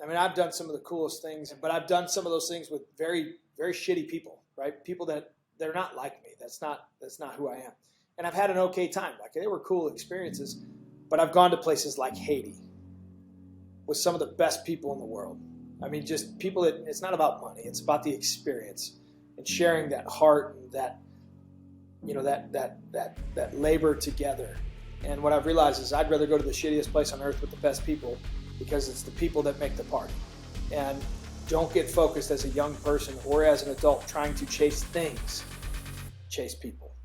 I mean, I've done some of the coolest things, but I've done some of those things with very, very shitty people, right? People that they're not like me. That's not who I am. And I've had an okay time. Like, they were cool experiences, but I've gone to places like Haiti with some of the best people in the world. I mean, just people that, it's not about money. It's about the experience and sharing that heart and that, you know, that labor together. And what I've realized is I'd rather go to the shittiest place on earth with the best people, because it's the people that make the party. And don't get focused as a young person or as an adult trying to chase things. Chase people.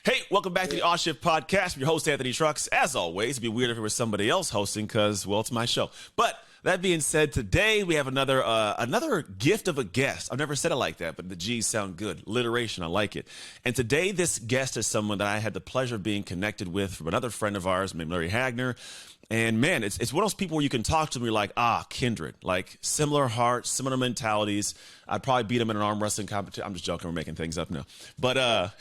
Hey, welcome back to the Odd Shift Podcast. I'm your host, Anthony Trucks. As always, it'd be weird if it was somebody else hosting because, well, it's my show. But that being said, today we have another gift of a guest. I've never said it like that, but the G's sound good. Alliteration, I like it. And today this guest is someone that I had the pleasure of being connected with from another friend of ours named Larry Hagner. And man, it's one of those people where you can talk to them, you're like, kindred, like similar hearts, similar mentalities. I'd probably beat him in an arm wrestling competition. I'm just joking, we're making things up now. But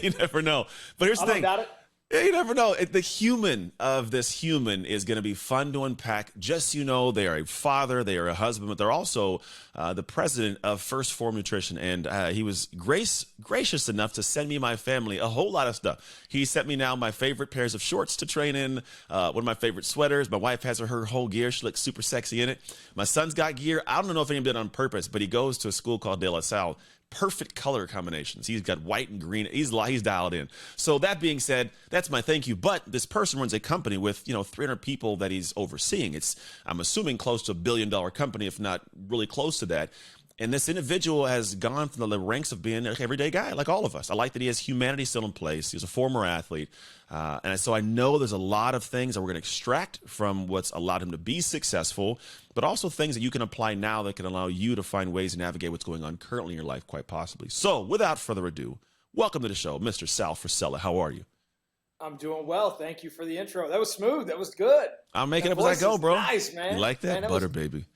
you never know. But here's the thing. Got it. Yeah, you never know. The human of this human is going to be fun to unpack. Just so you know, they are a father, they are a husband, but they're also the president of First Form Nutrition. And he was gracious enough to send me and my family a whole lot of stuff. He sent me now my favorite pairs of shorts to train in, one of my favorite sweaters. My wife has her whole gear. She looks super sexy in it. My son's got gear. I don't know if any did it on purpose, but he goes to a school called De La Salle. Perfect color combinations. He's got white and green. He's dialed in. So that being said, that's my thank you. But this person runs a company with 300 people that he's overseeing. It's, I'm assuming, close to $1 billion company, if not really close to that. And this individual has gone from the ranks of being an everyday guy, like all of us. I like that he has humanity still in place. He's a former athlete. And so I know there's a lot of things that we're going to extract from what's allowed him to be successful, but also things that you can apply now that can allow you to find ways to navigate what's going on currently in your life, quite possibly. So without further ado, welcome to the show, Mr. Sal Frisella. How are you? I'm doing well. Thank you for the intro. That was smooth. That was good. I'm making it up as I go, bro. Nice, man. You like that? Man, Butter, baby.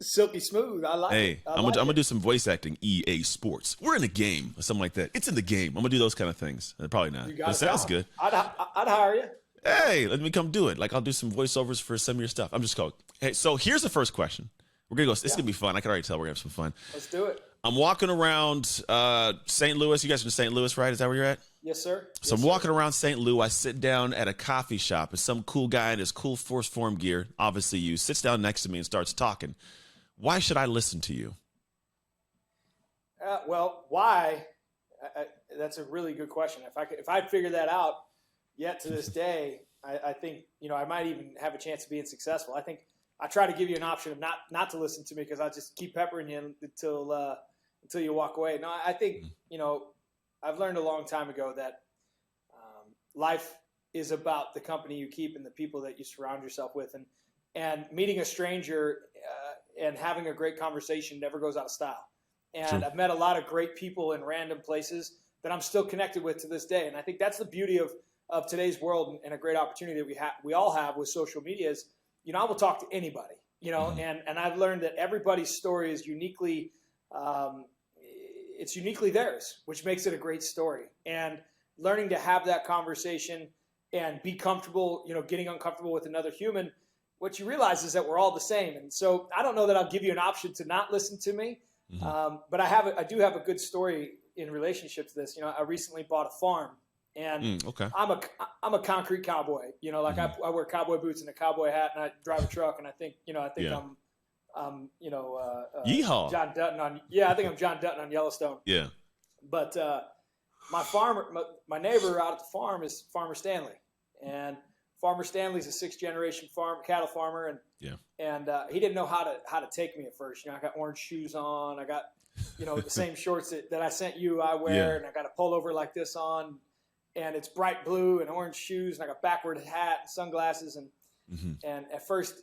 Silky smooth. I like it. Hey, I'm gonna do some voice acting. EA Sports. We're in the game or something like that. It's in the game. I'm gonna do those kind of things. Probably not. It sounds good. I'd hire you. Hey, let me come do it. Like, I'll do some voiceovers for some of your stuff. I'm just going. Hey, so here's the first question. We're gonna go. It's gonna be fun. I can already tell we're gonna have some fun. Let's do it. I'm walking around St. Louis. You guys are in St. Louis, right? Is that where you're at? Yes, sir. So I'm walking around St. Louis. I sit down at a coffee shop, and some cool guy in his cool Force Form gear, obviously you, sits down next to me and starts talking. Why should I listen to you? Well, why? That's a really good question. If I'd figured that out yet to this day, I think I might even have a chance of being successful. I think I try to give you an option of not to listen to me, because I'll just keep peppering you until you walk away. No, I think I've learned a long time ago that life is about the company you keep and the people that you surround yourself with, and meeting a stranger and having a great conversation never goes out of style. And True. I've met a lot of great people in random places that I'm still connected with to this day. And I think that's the beauty of today's world, and a great opportunity that we all have with social media is, I will talk to anybody, and I've learned that everybody's story is uniquely theirs, which makes it a great story. And learning to have that conversation and be comfortable, getting uncomfortable with another human, what you realize is that we're all the same. And so I don't know that I'll give you an option to not listen to me, but I do have a good story in relationship to this. I recently bought a farm, and I'm a concrete cowboy. I wear cowboy boots and a cowboy hat, and I drive a truck, and I think I'm Yeehaw. John Dutton on. Yeah, I think I'm John Dutton on Yellowstone. Yeah. But my neighbor out at the farm is Farmer Stanley, and Farmer Stanley's a 6th generation cattle farmer, and he didn't know how to take me at first. I got orange shoes on, I got the same shorts that I sent you I wear, and I got a pullover like this on, and it's bright blue and orange shoes, and I got backward hat and sunglasses, and at first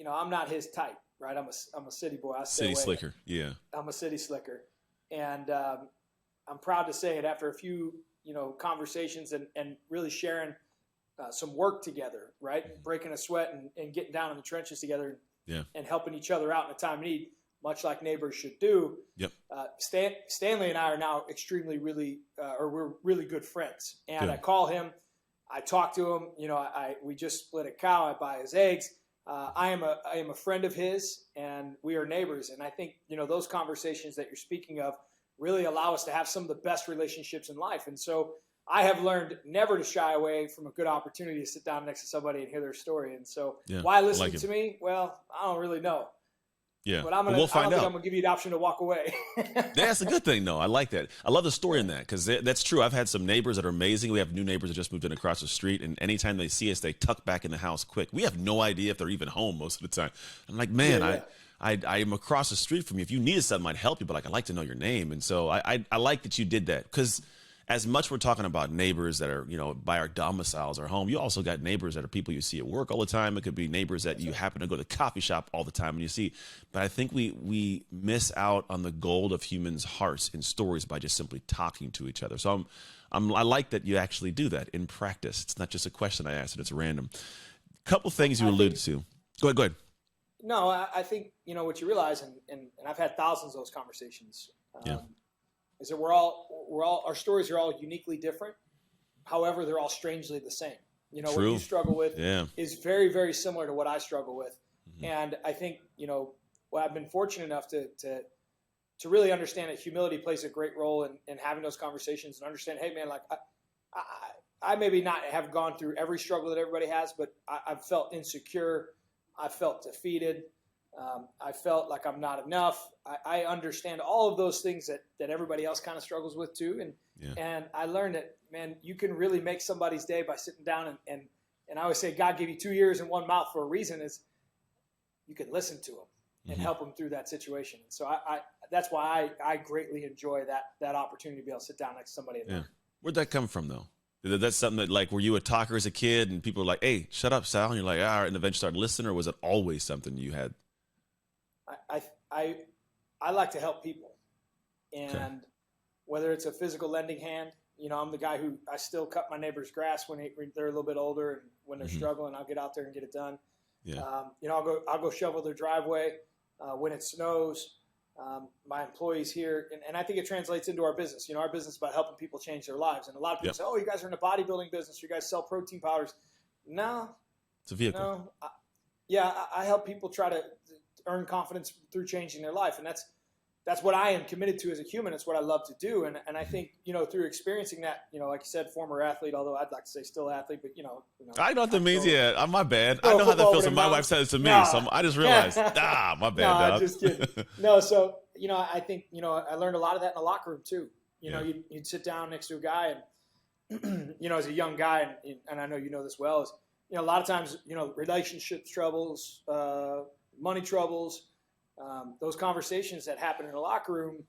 I'm not his type, right? I'm a city boy. City slicker, yeah. I'm a city slicker, and I'm proud to say it after a few, conversations and really sharing some work together, right? Breaking a sweat and getting down in the trenches together and helping each other out in a time of need, much like neighbors should do. Yep. Stanley and I are now we're really good friends. And Good. I call him, I talk to him, we just split a cow, I buy his eggs. I am a friend of his, and we are neighbors. And I think, those conversations that you're speaking of really allow us to have some of the best relationships in life. And so I have learned never to shy away from a good opportunity to sit down next to somebody and hear their story. And so why listen to me? Well, I don't really know. Yeah, but we'll find out. I'm gonna give you the option to walk away. That's a good thing, though. I like that. I love the story in that, because that's true. I've had some neighbors that are amazing. We have new neighbors that just moved in across the street, and anytime they see us, they tuck back in the house quick. We have no idea if they're even home most of the time. I'm like, man, I am across the street from you. If you needed something, I'd help you, but I'd like to know your name. And so I like that you did that, because as much we're talking about neighbors that are, by our domiciles, our home, you also got neighbors that are people you see at work all the time. It could be neighbors that you happen to go to the coffee shop all the time and you see. But I think we miss out on the gold of humans' hearts and stories by just simply talking to each other. So I like that you actually do that in practice. It's not just a question I asked, and it's random. Couple things you alluded to. Go ahead. No, I think, what you realize, and I've had thousands of those conversations. Is that our stories are all uniquely different. However, they're all strangely the same. What you struggle with is very, very similar to what I struggle with. Mm-hmm. And I think, what I've been fortunate enough to really understand that humility plays a great role in having those conversations and understand, hey man, like I maybe not have gone through every struggle that everybody has, but I've felt insecure. I felt defeated. I felt like I'm not enough. I understand all of those things that everybody else kind of struggles with too. And I learned that, man, you can really make somebody's day by sitting down and I always say, God gave you 2 ears and 1 mouth for a reason, is you can listen to them and help them through that situation. And so that's why I greatly enjoy that opportunity to be able to sit down next to somebody. Where'd that come from though? That's something that, like, were you a talker as a kid and people were like, hey, shut up, Sal? And you're like, all right, and eventually started listening, or was it always something you had? I like to help people, and whether it's a physical lending hand, I'm the guy who I still cut my neighbor's grass when they're a little bit older and when they're struggling. I'll get out there and get it done. I'll go shovel their driveway when it snows. My employees here, and I think it translates into our business. Our business is about helping people change their lives. And a lot of people say, "Oh, you guys are in the bodybuilding business. You guys sell protein powders." No, it's a vehicle. No, I help people try to earn confidence through changing their life, and that's what I am committed to as a human. It's what I love to do, and I think through experiencing that, like you said, former athlete, although I'd like to say still athlete, but I know what that means. Yeah, my bad. I know how that feels when my wife says it to me, so I just realized, my bad. No, just kidding. No, so I think I learned a lot of that in the locker room too. You'd sit down next to a guy, and as a young guy, and I know you know this well, is a lot of times relationship troubles, money troubles. Those conversations that happen in the locker room,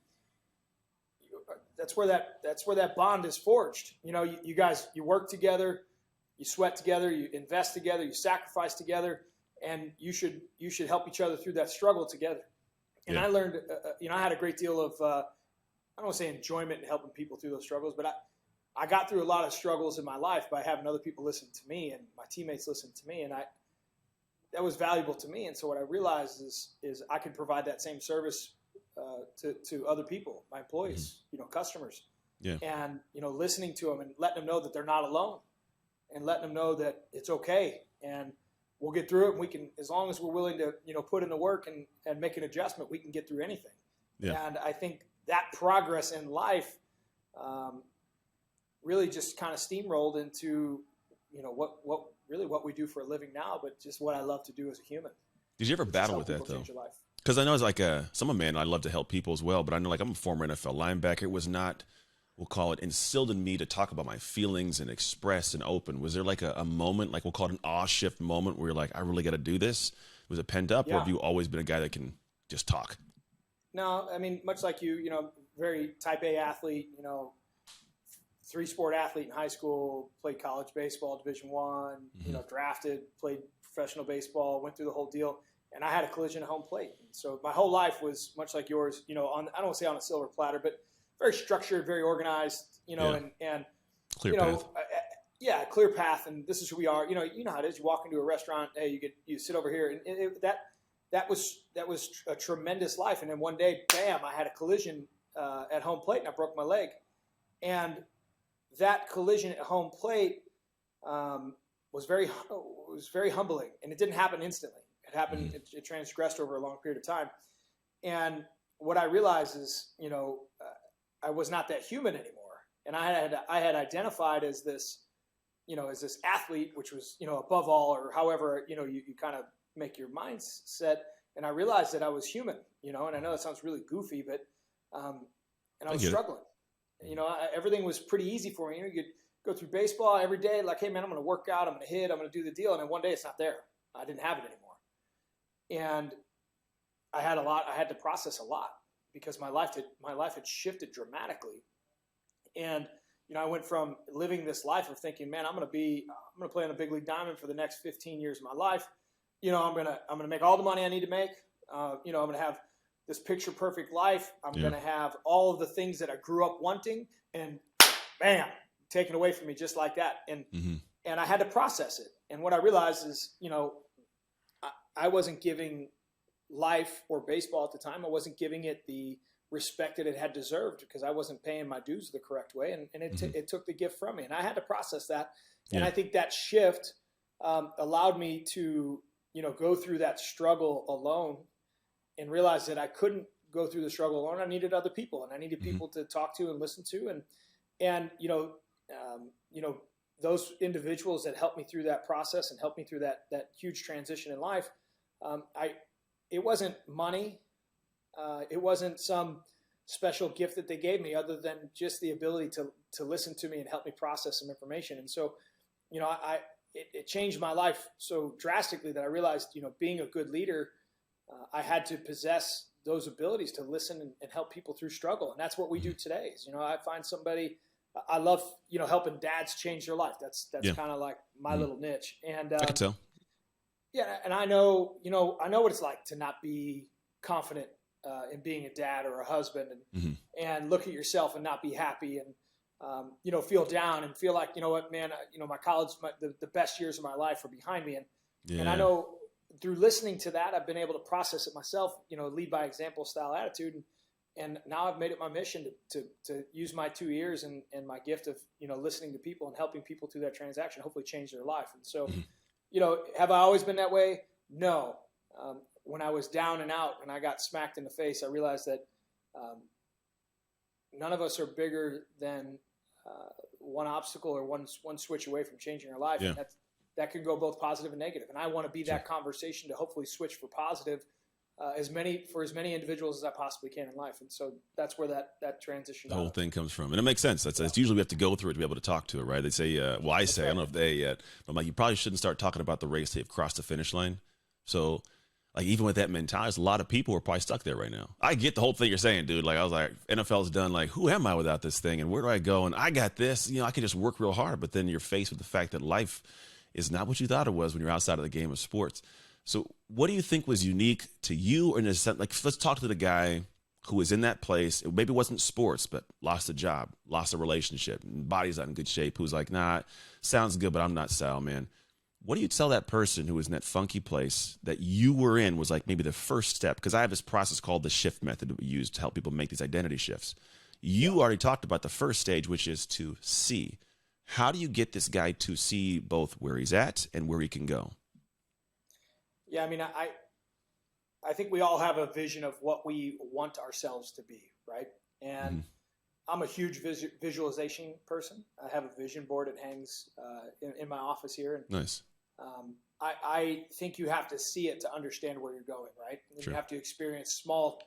that's where that bond is forged. You guys, you work together, you sweat together, you invest together, you sacrifice together, and you should help each other through that struggle together. And I learned, I had a great deal of, I don't want to say enjoyment in helping people through those struggles, but I got through a lot of struggles in my life by having other people listen to me and my teammates listen to me, and that was valuable to me. And so what I realized is I could provide that same service to other people, my employees, customers. Yeah. And, listening to them and letting them know that they're not alone and letting them know that it's okay. And we'll get through it. And we can, as long as we're willing to, put in the work and make an adjustment, we can get through anything. Yeah. And I think that progress in life really just kind of steamrolled into, what we do for a living now, but just what I love to do as a human. Did you ever battle with that though? Because I know it's like I'm a man, I love to help people as well, but I know, like, I'm a former NFL linebacker. It was not, we'll call it, instilled in me to talk about my feelings and express and open. Was there like a moment, like we'll call it an awe shift moment, where you're like, I really got to do this? Was it pent up, or have you always been a guy that can just talk? No, I mean, much like you, very type A athlete, 3-sport athlete in high school, played college baseball, Division I, drafted, played professional baseball, went through the whole deal. And I had a collision at home plate. And so my whole life was much like yours, I don't want to say on a silver platter, but very structured, very organized, and clear path. Clear path. And this is who we are. You know how it is. You walk into a restaurant, hey, you sit over here, and that was a tremendous life. And then one day, bam, I had a collision at home plate, and I broke my leg. And that collision at home plate was very humbling, and it didn't happen instantly. It happened. It transgressed over a long period of time. And what I realized is, I was not that human anymore, and I had identified as this, as this athlete, which was, above all, or however, you kind of make your mindset. And I realized that I was human, and I know that sounds really goofy, but and I was struggling. Everything was pretty easy for me. You'd go through baseball every day, like, hey man, I'm going to work out, I'm going to hit, I'm going to do the deal. And then one day it's not there. I didn't have it anymore. And I had to process a lot because my life had shifted dramatically. And, I went from living this life of thinking, man, I'm going to play on a big league diamond for the next 15 years of my life. I'm going to make all the money I need to make. I'm going to have this picture perfect life. I'm going to have all of the things that I grew up wanting, and bam, taken away from me just like that. And and I had to process it. And what I realized is, I wasn't giving life or baseball at the time. I wasn't giving it the respect that it had deserved because I wasn't paying my dues the correct way. And it took the gift from me, and I had to process that. And I think that shift allowed me to, go through that struggle alone and realize that I couldn't go through the struggle alone. I needed other people, and I needed people to talk to and listen to. And those individuals that helped me through that process and helped me through that huge transition in life. It wasn't money. It wasn't some special gift that they gave me other than just the ability to listen to me and help me process some information. And so, it changed my life so drastically that I realized, being a good leader, I had to possess those abilities to listen and help people through struggle. And that's what we do today. Is, I find somebody, I love, helping dads change their life. That's kind of like my little niche. And I can tell. Yeah. And I know what it's like to not be confident in being a dad or a husband, and look at yourself and not be happy, and feel down and feel like, what, man, my college, the best years of my life are behind me. And I know through listening to that, I've been able to process it myself, lead by example style attitude. And now I've made it my mission to use my 2 years and my gift of, listening to people and helping people through that transaction, hopefully change their life. And so, have I always been that way? No. When I was down and out and I got smacked in the face, I realized that none of us are bigger than one obstacle or one switch away from changing our life. Yeah. And that can go both positive and negative. And I want to be that conversation to hopefully switch for positive as many individuals as I possibly can in life. And so that's where that transition. The whole thing comes from. And it makes sense. That's usually we have to go through it to be able to talk to it, right? They say, I say, I don't know if they yet, but I'm like, you probably shouldn't start talking about the race they've crossed the finish line. So like, even with that mentality, there's a lot of people who are probably stuck there right now. I get the whole thing you're saying, dude. Like, I was like, NFL's done. Like, who am I without this thing? And where do I go? And I got this, I can just work real hard. But then you're faced with the fact that life is not what you thought it was when you're outside of the game of sports. So what do you think was unique to you? Or in a sense, like, let's talk to the guy who was in that place. It maybe wasn't sports, but lost a job, lost a relationship, and body's not in good shape. Who's like, nah, sounds good, but I'm not Sal, man. What do you tell that person who was in that funky place that you were in was like maybe the first step? Because I have this process called the shift method that we use to help people make these identity shifts. You already talked about the first stage, which is to see. How do you get this guy to see both where he's at and where he can go? Yeah, I mean, I think we all have a vision of what we want ourselves to be, right? And I'm a huge visualization person. I have a vision board that hangs in my office here. And, nice. I think you have to see it to understand where you're going, right? And Sure. You have to experience small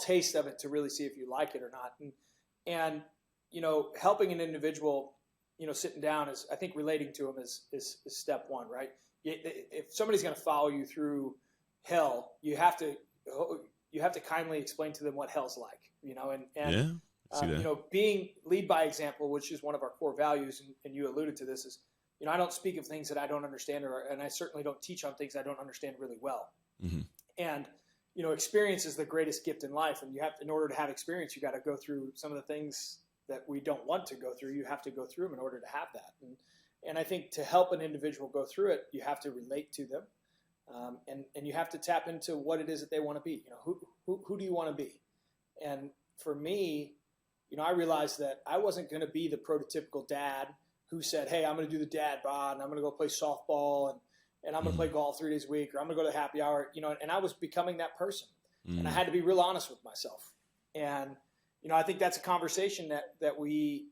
taste of it to really see if you like it or not. And helping an individual, sitting down is, I think, relating to them is step one, right? If somebody's going to follow you through hell, you have to kindly explain to them what hell's like, being lead by example, which is one of our core values. And you alluded to this is, I don't speak of things that I don't understand, and I certainly don't teach on things I don't understand really well. And, experience is the greatest gift in life. And in order to have experience, you got to go through some of the things that we don't want to go through. You have to go through them in order to have that. And I think to help an individual go through it, you have to relate to them. And you have to tap into what it is that they want to be. Who do you want to be? And for me, I realized that I wasn't going to be the prototypical dad who said, hey, I'm going to do the dad bod and I'm going to go play softball and I'm going to play golf 3 days a week, or I'm going to go to happy hour, and I was becoming that person. And I had to be real honest with myself. And, I think that's a conversation that we,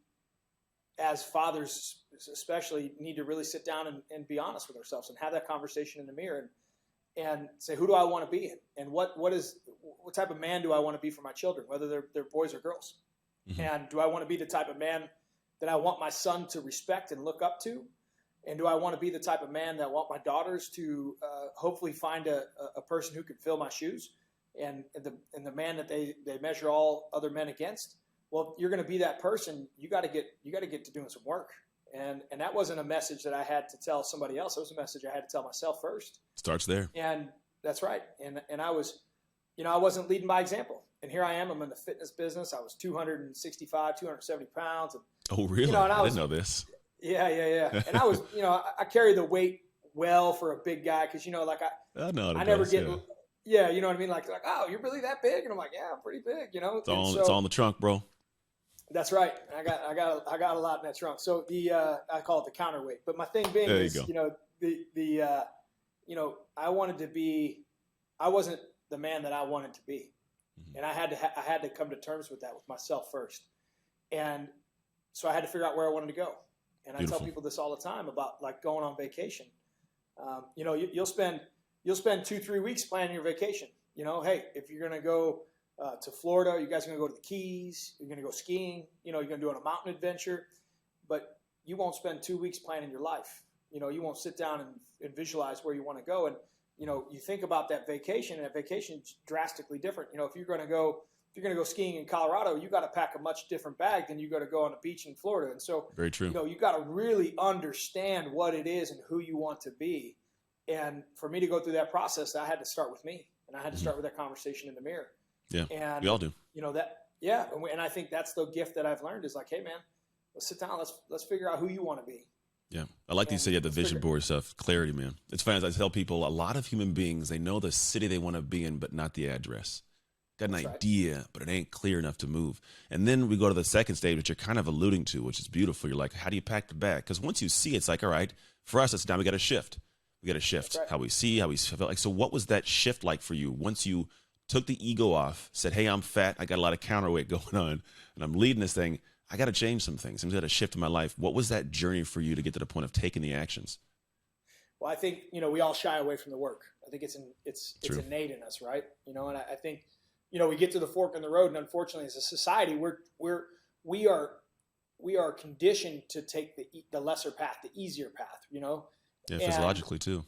as fathers especially, need to really sit down and be honest with ourselves and have that conversation in the mirror and say, who do I want to be? And what type of man do I want to be for my children, whether they're boys or girls? Mm-hmm. And do I want to be the type of man that I want my son to respect and look up to? And do I want to be the type of man that I want my daughters to hopefully find a person who can fill my shoes and the man that they measure all other men against? Well, if you're going to be that person, you got to get to doing some work. And that wasn't a message that I had to tell somebody else. It was a message I had to tell myself first. Starts there. And that's right. And I was, I wasn't leading by example. And here I am. I'm in the fitness business. I was 265, 270 pounds. And, oh, really? I didn't know this. Yeah. And I was, I carry the weight well for a big guy because, I never get, yeah, you know what I mean? Like, oh, you're really that big? And I'm like, yeah, I'm pretty big, It's all in the trunk, bro. That's right. I got a lot in that trunk. So I call it the counterweight. But my thing being is, I wasn't the man that I wanted to be. Mm-hmm. And I had to come to terms with that with myself first. And so I had to figure out where I wanted to go. And I tell people this all the time about like going on vacation. You'll spend 2-3 weeks planning your vacation. Hey, if you're going to go to Florida, you guys are going to go to the Keys, you're going to go skiing, you're going to do a mountain adventure, but you won't spend 2 weeks planning your life. You won't sit down and visualize where you want to go. And, you think about that vacation, and that vacation is drastically different. If you're going to go skiing in Colorado, you got to pack a much different bag than you got to go on a beach in Florida. And so, very true. You got to really understand what it is and who you want to be. And for me to go through that process, I had to start with me, and I had to start with that conversation in the mirror. Yeah, and we all do. And I think that's the gift that I've learned is like, hey man, let's sit down, let's figure out who you want to be. Yeah, I like that you said you had the vision board stuff, clarity, man. It's funny, as I tell people, a lot of human beings, they know the city they want to be in, but not the address. Got an idea, but it ain't clear enough to move. And then we go to the second stage, which you're kind of alluding to, which is beautiful. You're like, how do you pack the bag? Because once you see, it's like, all right, for us, it's now we got to shift. We got to shift how we see, how we feel. Like, so what was that shift like for you once you took the ego off, said, hey, I'm fat, I got a lot of counterweight going on, and I'm leading this thing. I got to change some things. I'm going to shift in my life. What was that journey for you to get to the point of taking the actions? Well, I think, we all shy away from the work. I think it's innate in us, right? And I think, we get to the fork in the road, and unfortunately as a society, we are conditioned to take the lesser path, the easier path, Yeah, physiologically too.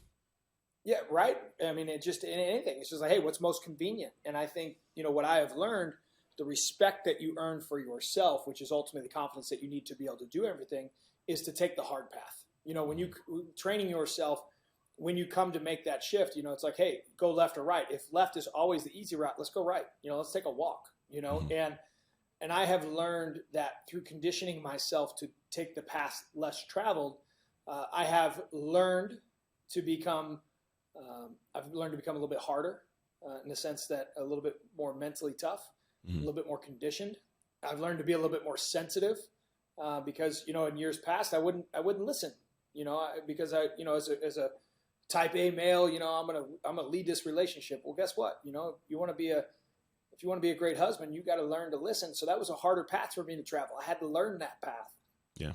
Yeah, right. I mean, it just in anything. It's just like, hey, what's most convenient? And I think, what I have learned, the respect that you earn for yourself, which is ultimately the confidence that you need to be able to do everything, is to take the hard path. When you training yourself, when you come to make that shift, it's like, hey, go left or right. If left is always the easy route, let's go right. Let's take a walk. And I have learned that through conditioning myself to take the path less traveled, I have learned to become. I've learned to become a little bit harder in the sense that a little bit more mentally tough, a little bit more conditioned. I've learned to be a little bit more sensitive because, in years past, I wouldn't listen, because as a type A male, I'm going to lead this relationship. Well, guess what? If you want to be a great husband, you got to learn to listen. So that was a harder path for me to travel. I had to learn that path. Yeah.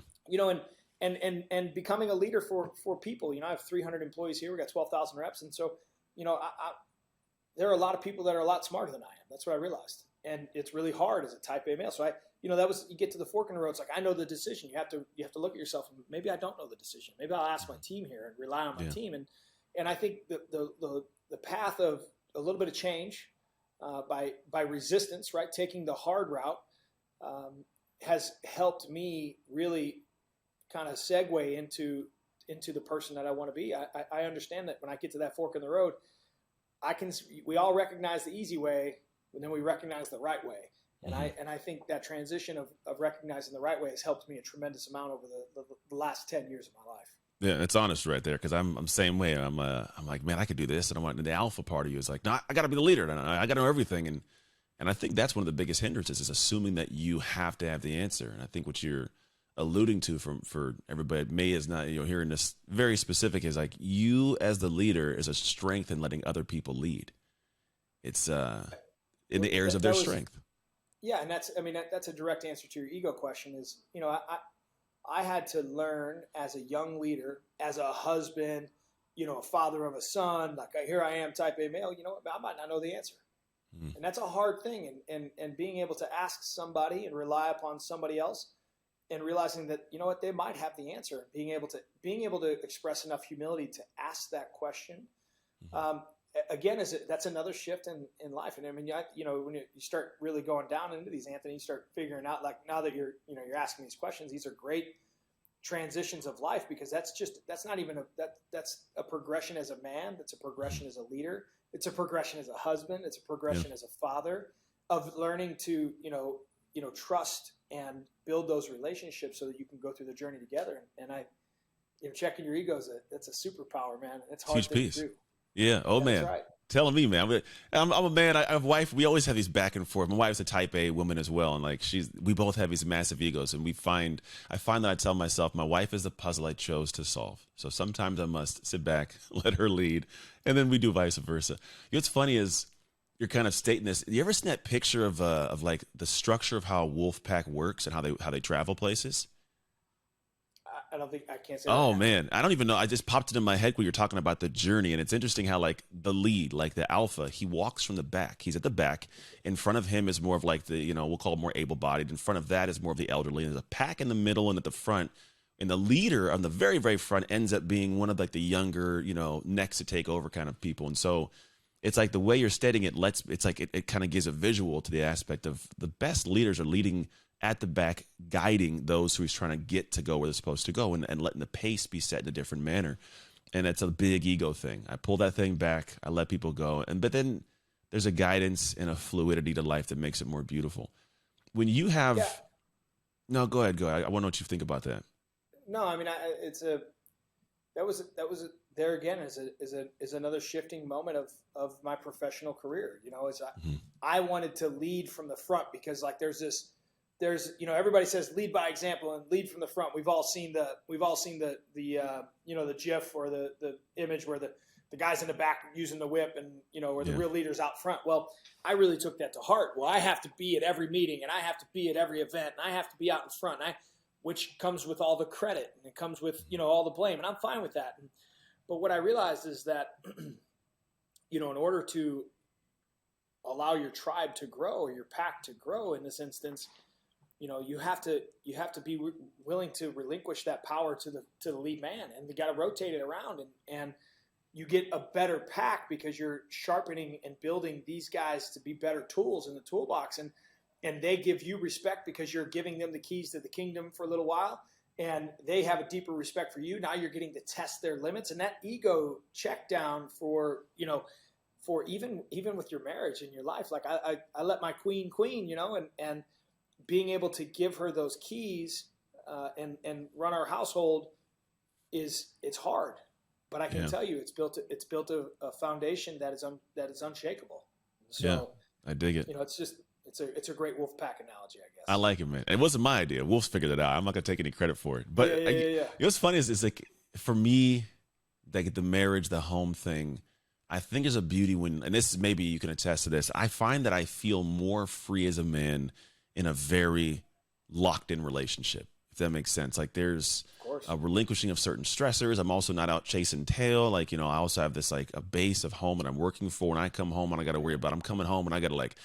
And becoming a leader for people. I have 300 employees here. We got 12,000 reps. And so, there are a lot of people that are a lot smarter than I am. That's what I realized. And it's really hard as a type A male. So you get to the fork in the road. It's like, I know the decision. You have to look at yourself and maybe I don't know the decision. Maybe I'll ask my team here and rely on my team. And I think the path of a little bit of change by resistance, right? Taking the hard route has helped me really kind of segue into the person that I want to be. I understand that when I get to that fork in the road, we all recognize the easy way, and then we recognize the right way. And I think that transition of recognizing the right way has helped me a tremendous amount over the last 10 years of my life. Yeah, it's honest right there, because I'm same way. I'm like, man, I could do this, and I want the alpha part of you is like, no, I got to be the leader, and I got to know everything, and I think that's one of the biggest hindrances is assuming that you have to have the answer. And I think what you're alluding to for everybody may is not, hearing this very specific is like, you as the leader is a strength in letting other people lead. It's in the areas of their strength. Yeah, and that's a direct answer to your ego question. Is I had to learn as a young leader, as a husband, a father of a son, like here I am, type A male. I might not know the answer, and that's a hard thing. And being able to ask somebody and rely upon somebody else, and realizing that they might have the answer, being able to express enough humility to ask that question. Again, that's another shift in life. And when you start really going down into these, Anthony, you start figuring out, like, now that you're asking these questions, these are great transitions of life, because that's a progression as a man. That's a progression as a leader. It's a progression as a husband. It's a progression as a father, of learning to, trust and build those relationships so that you can go through the journey together. And checking your ego that's a superpower, man. It's a hard thing to do. Yeah. Oh, yeah, man. Right. Telling me, man. I'm a man. I have a wife. We always have these back and forth. My wife's a type A woman as well. And like we both have these massive egos. And I find that I tell myself, my wife is the puzzle I chose to solve. So sometimes I must sit back, let her lead. And then we do vice versa. What's funny is you're kind of stating this. You ever seen that picture of like the structure of how a wolf pack works and how they travel places? I don't think I can't say. Oh man, I don't even know. I just popped it in my head when you're talking about the journey, and it's interesting how like the lead, like the alpha, he walks from the back. He's at the back. In front of him is more of like the we'll call it more able-bodied. In front of that is more of the elderly. And there's a pack in the middle and at the front. And the leader on the very very front ends up being one of like the younger next to take over kind of people. And so it's like the way you're stating it it kind of gives a visual to the aspect of the best leaders are leading at the back, guiding those who he's trying to get to go where they're supposed to go, and letting the pace be set in a different manner. And it's a big ego thing. I pull that thing back, I let people go, but then there's a guidance and a fluidity to life that makes it more beautiful. When you have, no, go ahead. I want to know what you think about that. No, that was there again is another shifting moment of my professional career. I wanted to lead from the front, because like there's everybody says lead by example and lead from the front. We've all seen the GIF or the image where the guy's in the back using the whip, and where the real leader's out front. Well, I really took that to heart. Well, I have to be at every meeting, and I have to be at every event, and I have to be out in front, which comes with all the credit, and it comes with all the blame, and I'm fine with that. But what I realized is that in order to allow your tribe to grow, or your pack to grow in this instance, you have to be willing to relinquish that power to the lead man, and you got to rotate it around, and you get a better pack because you're sharpening and building these guys to be better tools in the toolbox, and they give you respect because you're giving them the keys to the kingdom for a little while, and they have a deeper respect for you. Now you're getting to test their limits, and that ego check down for even with your marriage and your life. Like I let my queen, and being able to give her those keys and run our household it's hard, but I can tell you it's built a foundation that is unshakable. So I dig it. It's a great wolf pack analogy, I guess. I like it, man. It wasn't my idea. Wolves figured it out. I'm not gonna take any credit for it. But what's funny is like for me, like the marriage, the home thing, I think there's a beauty and this is, maybe you can attest to this. I find that I feel more free as a man in a very locked in relationship, if that makes sense. Like there's a relinquishing of certain stressors. I'm also not out chasing tail. Like, I also have this like a base of home that I'm working for, and I come home and I got to worry about, I'm coming home and I got to like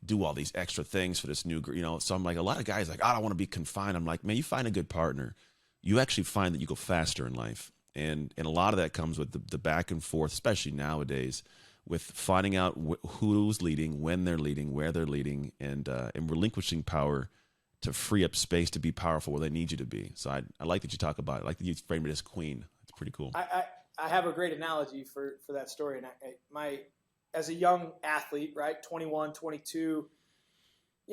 do all these extra things for this new, so I'm like, a lot of guys like, I don't want to be confined. I'm like, man, you find a good partner, you actually find that you go faster in life. And a lot of that comes with the back and forth, especially nowadays, with finding out who's leading, when they're leading, where they're leading, and relinquishing power to free up space to be powerful where they need you to be. So I like that you talk about it. I like that you frame it as queen. It's pretty cool. I have a great analogy for that story. And as a young athlete, right? 21, 22,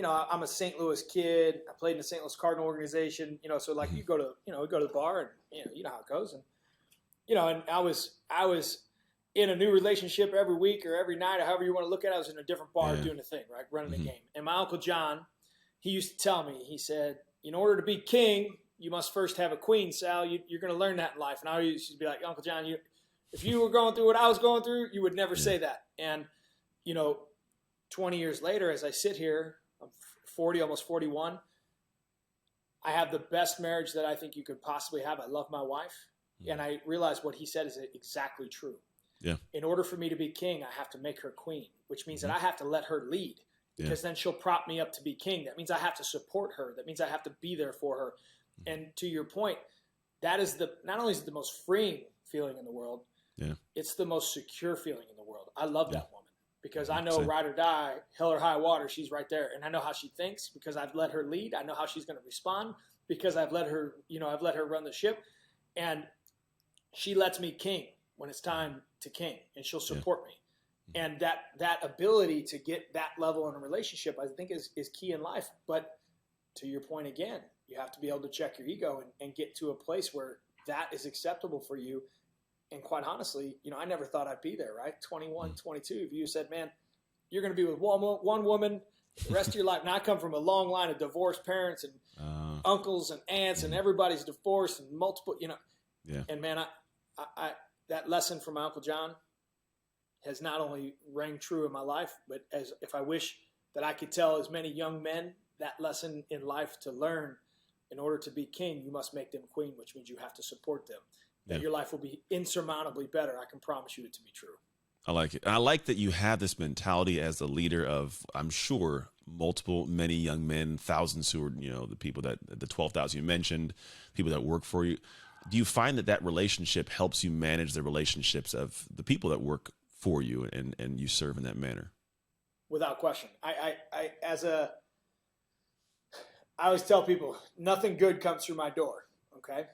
I'm a St. Louis kid. I played in the St. Louis Cardinal organization, so like you go to, we go to the bar and, you know how it goes. And, and I was in a new relationship every week or every night or however you want to look at it. I was in a different bar doing a thing, right? Running the game. And my Uncle John, he used to tell me, he said, in order to be king, you must first have a queen, Sal. You're going to learn that in life. And I used to be like, Uncle John, if you were going through what I was going through, you would never say that. And, 20 years later, as I sit here, I'm 40, almost 41, I have the best marriage that I think you could possibly have. I love my wife. And I realize what he said is exactly true. Yeah. In order for me to be king, I have to make her queen, which means that I have to let her lead, because then she'll prop me up to be king. That means I have to support her. That means I have to be there for her. And to your point, that is not only is it the most freeing feeling in the world, it's the most secure feeling in the world. I love that woman because I know ride or die, hell or high water, she's right there. And I know how she thinks because I've let her lead. I know how she's going to respond because I've let her run the ship. And she lets me king when it's time to king, and she'll support me. And that ability to get that level in a relationship, I think is key in life. But to your point again, you have to be able to check your ego and get to a place where that is acceptable for you. And quite honestly, I never thought I'd be there, right? 21, 22. If you said, man, you're going to be with one woman the rest of your life. Now, I come from a long line of divorced parents and uncles and aunts, and everybody's divorced and multiple, And man, I that lesson from my Uncle John has not only rang true in my life, but as if I wish that I could tell as many young men that lesson in life to learn. In order to be king, you must make them queen, which means you have to support them. That your life will be insurmountably better. I can promise you it to be true. I like it. And I like that you have this mentality as the leader of, I'm sure, many young men, thousands who are, the people the 12,000 you mentioned, people that work for you. Do you find that relationship helps you manage the relationships of the people that work for you and you serve in that manner? Without question. I always tell people, nothing good comes through my door. Okay.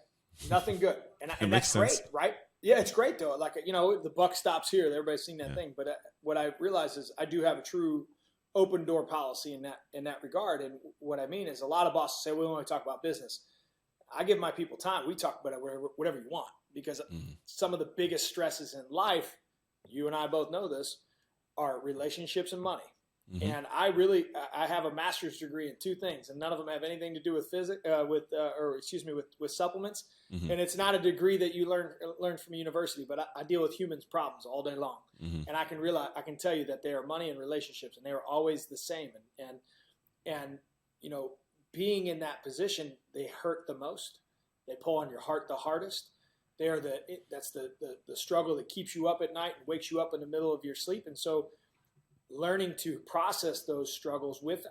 Nothing good. And that's great, right? Yeah, it's great though. Like, the buck stops here. Everybody's seen that thing. But what I realize is I do have a true open door policy in that regard. And what I mean is a lot of bosses say, we only talk about business. I give my people time. We talk about whatever you want, because some of the biggest stresses in life, you and I both know this, are relationships and money. And I have a master's degree in two things, and none of them have anything to do with with supplements. And it's not a degree that you learn from a university, but I deal with humans' problems all day long. And I can tell you that they are money and relationships, and they are always the same. And being in that position, they hurt the most. They pull on your heart the hardest. That's the struggle that keeps you up at night and wakes you up in the middle of your sleep. And so learning to process those struggles with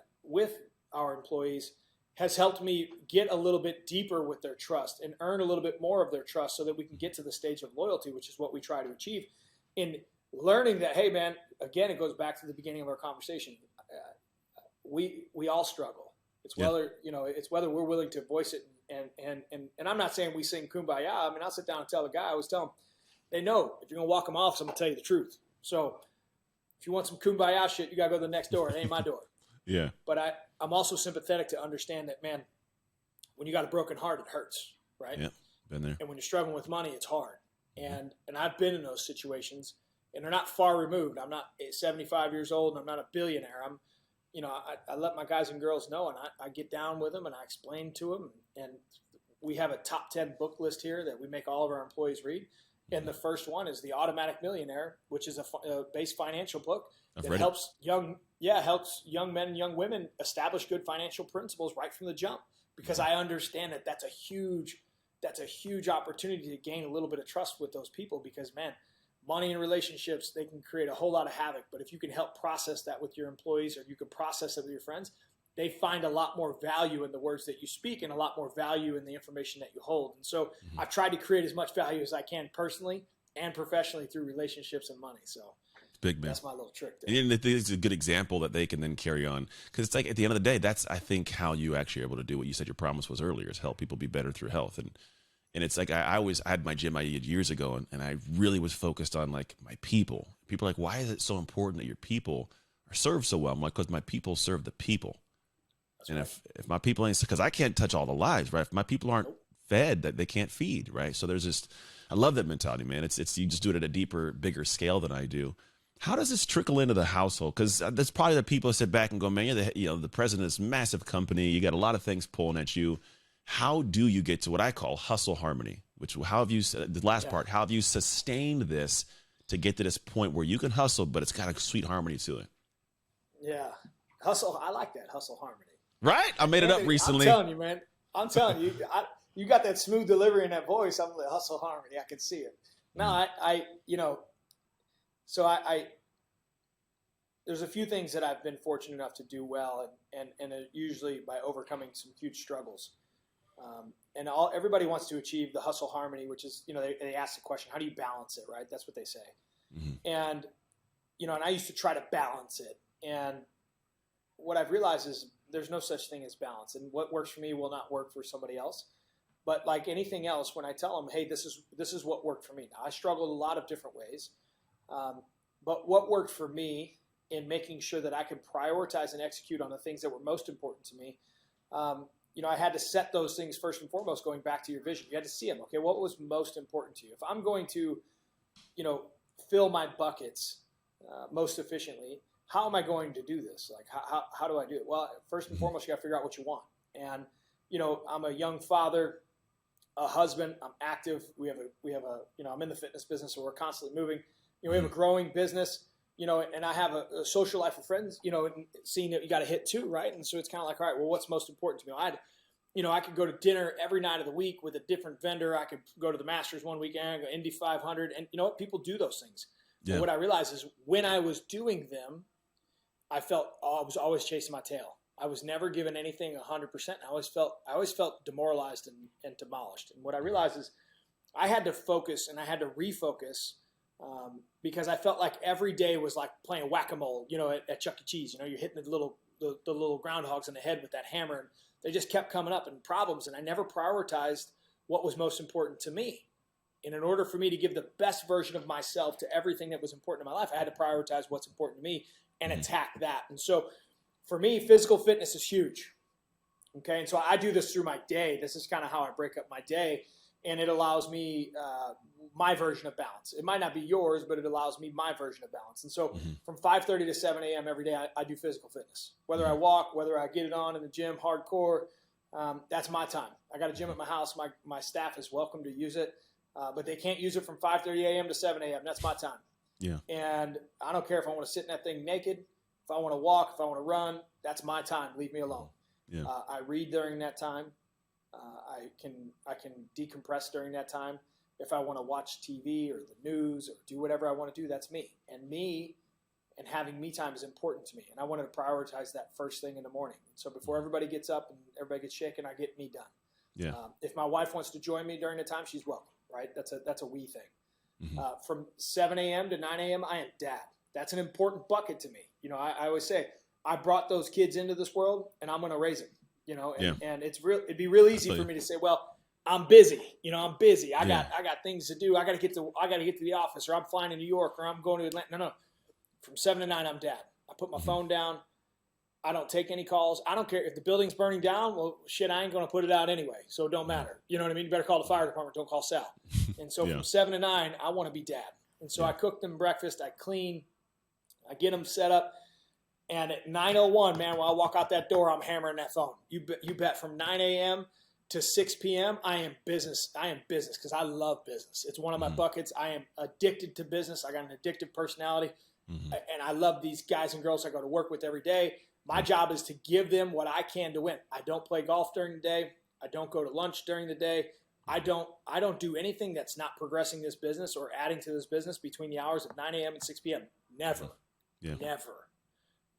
our employees has helped me get a little bit deeper with their trust and earn a little bit more of their trust so that we can get to the stage of loyalty, which is what we try to achieve. In learning that, hey, man, again, it goes back to the beginning of our conversation. We all struggle. It's whether we're willing to voice it. And I'm not saying we sing Kumbaya. I mean, I'll sit down and tell the guy, I always tell them, they know if you're going to walk them off, so I'm going to tell you the truth. So if you want some Kumbaya shit, you got to go to the next door. It ain't my door. Yeah. But I'm also sympathetic to understand that, man, when you got a broken heart, it hurts, right? Yeah, been there. And when you're struggling with money, it's hard. And I've been in those situations, and they're not far removed. I'm not 75 years old, and I'm not a billionaire. I let my guys and girls know, and I get down with them, and I explain to them. And we have a top 10 book list here that we make all of our employees read. And the first one is The Automatic Millionaire, which is a base financial book that helps young men and young women establish good financial principles right from the jump. Because I understand that that's a huge opportunity to gain a little bit of trust with those people. Because, man, money and relationships, they can create a whole lot of havoc. But if you can help process that with your employees, or you can process it with your friends, they find a lot more value in the words that you speak and a lot more value in the information that you hold. And so I've tried to create as much value as I can personally and professionally through relationships and money. So big, man. That's my little trick there. And it's a good example that they can then carry on. Because it's like, at the end of the day, that's, I think, how you actually are able to do what you said your promise was earlier, is help people be better through health. And And it's like, I had my gym I did years ago, and I really was focused on like my people. People are like, why is it so important that your people are served so well? I'm like, because my people serve the people. That's and right. if my people ain't, because I can't touch all the lives, right? If my people aren't fed, that they can't feed, right? So there's just, I love that mentality, man. It's you just do it at a deeper, bigger scale than I do. How does this trickle into the household? Because there's probably the people that sit back and go, man, you're the president of this massive company. You got a lot of things pulling at you. How do you get to what I call hustle harmony? How have you, the last part, how have you sustained this to get to this point where you can hustle, but it's got a sweet harmony to it? Yeah. Hustle. I like that, hustle harmony. Right? I made it up recently. I'm telling you, man. I'm telling you, you got that smooth delivery in that voice. I'm like, hustle harmony. I can see it. No, there's a few things that I've been fortunate enough to do well, and usually by overcoming some huge struggles. And everybody wants to achieve the hustle harmony, which is, they ask the question, how do you balance it, right? That's what they say. Mm-hmm. And, and I used to try to balance it. And what I've realized is there's no such thing as balance. And what works for me will not work for somebody else. But like anything else, when I tell them, hey, this is what worked for me. Now, I struggled a lot of different ways. But what worked for me in making sure that I could prioritize and execute on the things that were most important to me, I had to set those things first and foremost, going back to your vision. You had to see them. Okay, what was most important to you? If I'm going to, fill my buckets most efficiently, how am I going to do this? Like, how do I do it? Well, first and foremost, you got to figure out what you want. And, I'm a young father, a husband. I'm active. We have a, I'm in the fitness business, so we're constantly moving. We have a growing business. And I have a social life of friends, and seeing that you got to hit too, right? And so it's kind of like, all right, well, what's most important to me? I could go to dinner every night of the week with a different vendor. I could go to the Masters one weekend, go Indy 500, and you know what? People do those things. Yeah. And what I realized is when I was doing them, I felt I was always chasing my tail. I was never given anything 100%. I always felt demoralized and demolished. And what I realized is I had to focus and I had to refocus. Because I felt like every day was like playing whack-a-mole, at Chuck E. Cheese. You're hitting the little groundhogs in the head with that hammer, and they just kept coming up and problems. And I never prioritized what was most important to me. And in order for me to give the best version of myself to everything that was important in my life, I had to prioritize what's important to me and attack that. And so for me, physical fitness is huge. Okay. And so I do this through my day. This is kind of how I break up my day. And it allows me my version of balance. It might not be yours, but it allows me my version of balance. And so from 5:30 to 7 a.m. every day, I do physical fitness. Whether I walk, whether I get it on in the gym, hardcore, that's my time. I got a gym at my house. My staff is welcome to use it, but they can't use it from 5:30 a.m. to 7 a.m. That's my time. Yeah. And I don't care if I want to sit in that thing naked, if I want to walk, if I want to run, that's my time. Leave me alone. Yeah. I read during that time. I can decompress during that time. If I want to watch TV or the news or do whatever I want to do, that's me. And having me time is important to me. And I wanted to prioritize that first thing in the morning. So before everybody gets up and everybody gets shaken, I get me done. Yeah. If my wife wants to join me during the time, she's welcome, right? That's a we thing. Mm-hmm. From 7 a.m. to 9 a.m., I am dad. That's an important bucket to me. I always say, I brought those kids into this world and I'm going to raise them. And it'd be real easy for me to say, well, I'm busy. I'm busy. I got things to do. I got to get to the office, or I'm flying to New York, or I'm going to Atlanta. No. From 7 to 9, I'm dad. I put my phone down. I don't take any calls. I don't care if the building's burning down. Well, shit, I ain't going to put it out anyway. So it don't matter. You know what I mean? You better call the fire department. Don't call Sal. And so from 7 to 9, I want to be dad. And so I cook them breakfast. I clean. I get them set up. And at 9:01, man, when I walk out that door, I'm hammering that phone. You bet. From 9 a.m. to 6 p.m., I am business because I love business. It's one of my buckets. I am addicted to business. I got an addictive personality, and I love these guys and girls I go to work with every day. My job is to give them what I can to win. I don't play golf during the day. I don't go to lunch during the day. I don't do anything that's not progressing this business or adding to this business between the hours of 9 a.m. and 6 p.m. Never. Yeah. Never.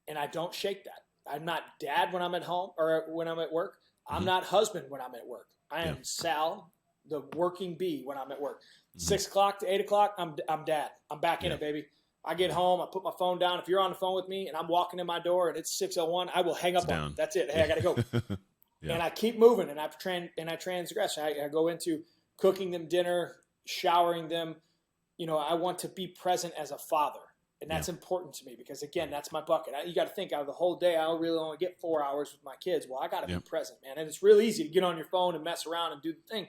And I don't shake that. I'm not dad when I'm at home or when I'm at work. I'm not husband when I'm at work. I am Sal, the working bee, when I'm at work. 6 o'clock to 8 o'clock, I'm dad. I'm back in it, baby. I get home, I put my phone down. If you're on the phone with me and I'm walking in my door and it's 6:01, I will hang up on you. That's it. Hey, I got to go. And I keep moving and I transgress. I go into cooking them dinner, showering them. I want to be present as a father. And that's important to me because, again, that's my bucket. You got to think out of the whole day, I really only get 4 hours with my kids. Well, I got to be present, man. And it's real easy to get on your phone and mess around and do the thing.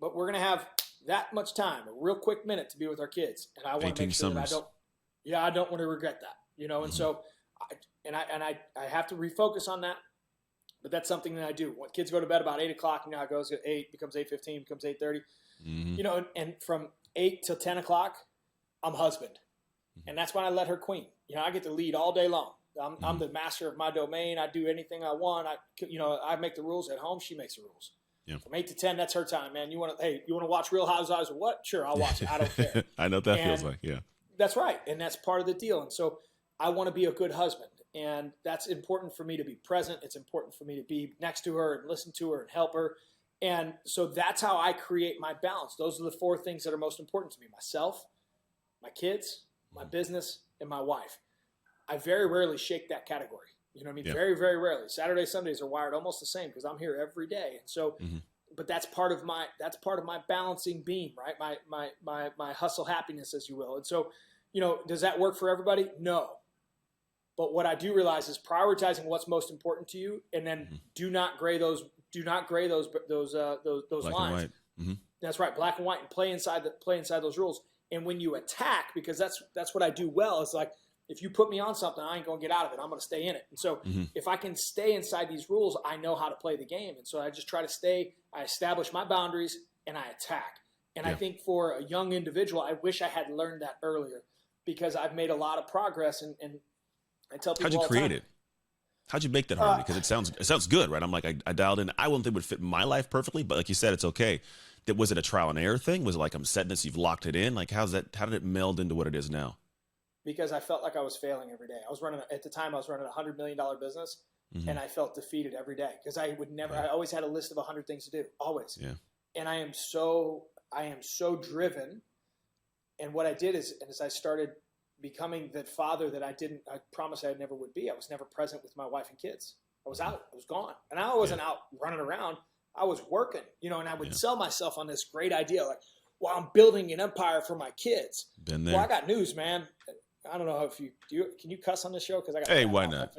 But we're going to have that much time, a real quick minute to be with our kids. And I want to make sure that I don't want to regret that, And so I have to refocus on that. But that's something that I do. When kids go to bed about 8 o'clock, it goes at 8, becomes 8:15, becomes 8:30. And from 8 till 10 o'clock, I'm husband. And that's when I let her queen. I get to lead all day long. I'm the master of my domain. I do anything I want. I make the rules at home. She makes the rules. Yeah. From 8 to 10, that's her time, man. You want to watch Real Housewives or what? Sure, I'll watch it. I don't care. I know what that feels like. Yeah. That's right. And that's part of the deal. And so I want to be a good husband. And that's important for me to be present. It's important for me to be next to her and listen to her and help her. And so that's how I create my balance. Those are the 4 things that are most important to me: myself, my kids, my business, and my wife. I very rarely shake that category. You know what I mean? Yeah. Very, very rarely. Saturdays, Sundays are wired almost the same because I'm here every day. And so, but that's part of my balancing beam, right? My hustle happiness, as you will. And so, does that work for everybody? No. But what I do realize is prioritizing what's most important to you, and then do not gray those black lines. That's right, black and white, and play inside those rules. And when you attack, because that's what I do well, is like, if you put me on something, I ain't going to get out of it. I'm going to stay in it. And so if I can stay inside these rules, I know how to play the game. And so I just try to stay, I establish my boundaries, and I attack. And I think for a young individual, I wish I had learned that earlier, because I've made a lot of progress. And I tell people, how'd you create it? How'd you make that harmony? Because it sounds good, right? I'm like, I dialed in. I wouldn't think it would fit my life perfectly, but like you said, it's okay. Was it a trial and error thing? Was it like, I'm setting this, you've locked it in? Like, how did it meld into what it is now? Because I felt like I was failing every day. At the time I was running a $100 million business, and I felt defeated every day because I always had a list of 100 things to do, always. Yeah. And I am so driven. And what I did is I started becoming the father that I promised I never would be. I was never present with my wife and kids. I was out, I was gone. And I wasn't out running around. I was working, and I would sell myself on this great idea. Like, well, I'm building an empire for my kids. Been there. Well, I got news, man. I don't know if can you cuss on this show? Cause I got, hey, why not?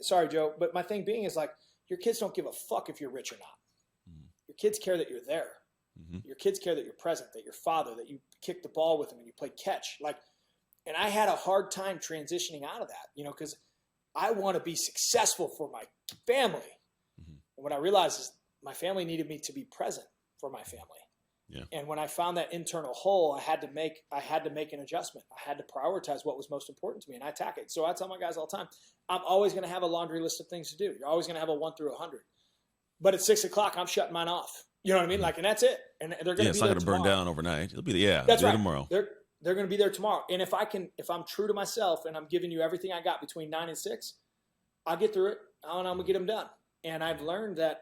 Sorry, Joe. But my thing being is, like, your kids don't give a fuck if you're rich or not. Your kids care that you're there. Your kids care that you're present, that you're father, that you kick the ball with them and you play catch. Like, and I had a hard time transitioning out of that, cause I want to be successful for my family. And what I realized is my family needed me to be present for my family. Yeah. And when I found that internal hole, I had to make an adjustment. I had to prioritize what was most important to me, and I attack it. So I tell my guys all the time, I'm always going to have a laundry list of things to do. You're always going to have a 1 through 100. But at 6 o'clock, I'm shutting mine off. You know what I mean? Like, and that's it. And they're going to be it's not going to burn down overnight. It'll be that's right. Tomorrow. They're going to be there tomorrow. And if I'm true to myself and I'm giving you everything I got between 9 and 6, I'll get through it, and I'm going to get them done. And I've learned that,